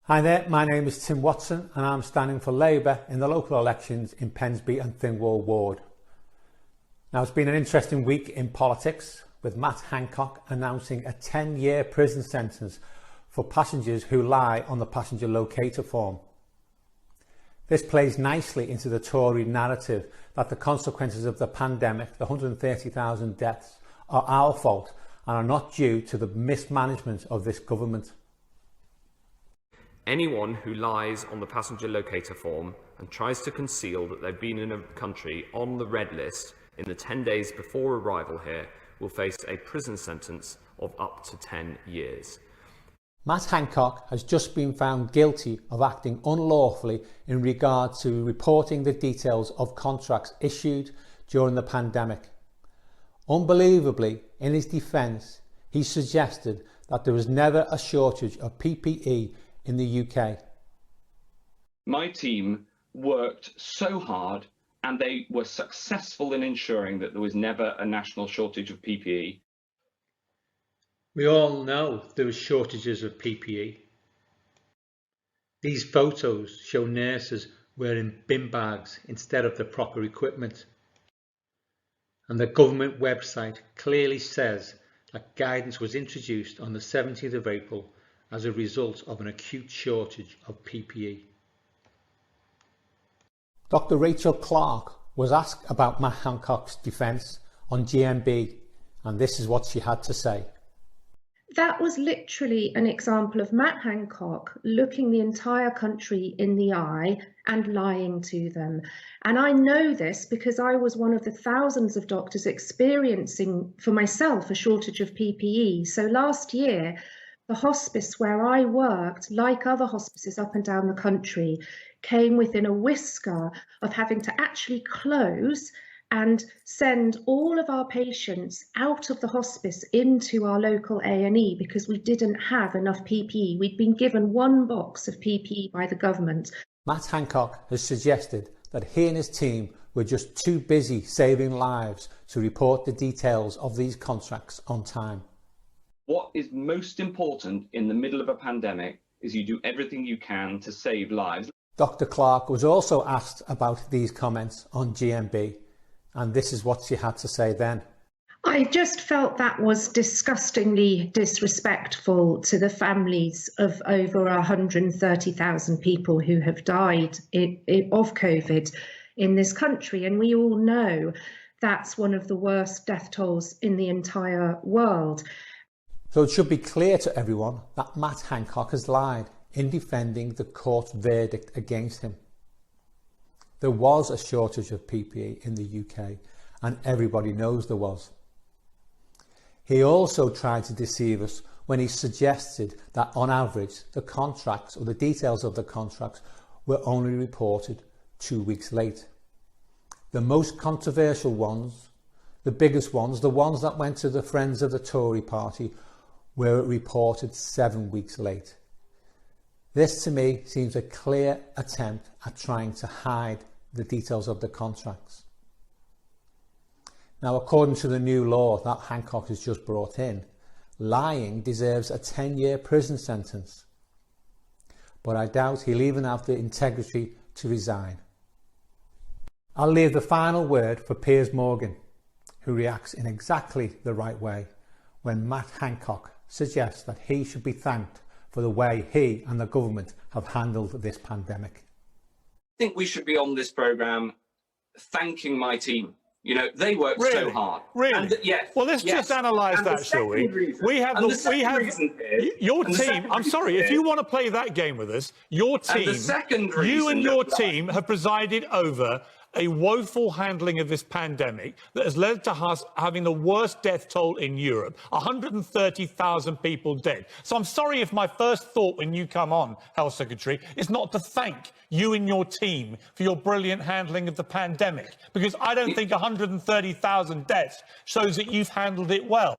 Hi there, my name is Tim Watson and I'm standing for Labour in the local elections in Pensby and Thingwall Ward. Now, it's been an interesting week in politics, with Matt Hancock announcing a 10-year prison sentence for passengers who lie on the passenger locator form. This plays nicely into the Tory narrative that the consequences of the pandemic, the 130,000 deaths, are our fault and are not due to the mismanagement of this government. Anyone who lies on the passenger locator form and tries to conceal that they've been in a country on the red list in the 10 days before arrival here will face a prison sentence of up to 10 years. Matt Hancock has just been found guilty of acting unlawfully in regard to reporting the details of contracts issued during the pandemic. Unbelievably, in his defence, he suggested that there was never a shortage of PPE in the UK. My team worked so hard and they were successful in ensuring that there was never a national shortage of PPE. We all know there were shortages of PPE. These photos show nurses wearing bin bags instead of the proper equipment. And the government website clearly says that guidance was introduced on the 17th of April as a result of an acute shortage of PPE. Dr. Rachel Clark was asked about Matt Hancock's defence on GMB, and this is what she had to say. That was literally an example of Matt Hancock looking the entire country in the eye and lying to them. And I know this because I was one of the thousands of doctors experiencing for myself a shortage of PPE. So last year, the hospice where I worked, like other hospices up and down the country, came within a whisker of having to actually close and send all of our patients out of the hospice into our local A&E because we didn't have enough PPE. We'd been given one box of PPE by the government. Matt Hancock has suggested that he and his team were just too busy saving lives to report the details of these contracts on time. What is most important in the middle of a pandemic is you do everything you can to save lives. Dr. Clark was also asked about these comments on GMB, and this is what she had to say then. I just felt that was disgustingly disrespectful to the families of over 130,000 people who have died of COVID in this country. And we all know that's one of the worst death tolls in the entire world. So it should be clear to everyone that Matt Hancock has lied in defending the court verdict against him. There was a shortage of PPE in the UK, and everybody knows there was. He also tried to deceive us when he suggested that on average the contracts or the details of the contracts were only reported 2 weeks late. The most controversial ones, the biggest ones, the ones that went to the friends of the Tory party, were reported 7 weeks late. This to me seems a clear attempt at trying to hide the details of the contracts. Now, according to the new law that Hancock has just brought in, lying deserves a 10-year prison sentence. But I doubt he'll even have the integrity to resign. I'll leave the final word for Piers Morgan, who reacts in exactly the right way when Matt Hancock suggests that he should be thanked for the way he and the government have handled this pandemic. I think we should be on this programme thanking my team. You know, they worked so hard. Really? And yes. Well, let's just analyse that, shall we? We have your team. I'm sorry, if you want to play that game with us, your team, you and your team have presided over a woeful handling of this pandemic that has led to us having the worst death toll in Europe, 130,000 people dead. So I'm sorry if my first thought when you come on, Health Secretary, is not to thank you and your team for your brilliant handling of the pandemic, because I don't think 130,000 deaths shows that you've handled it well.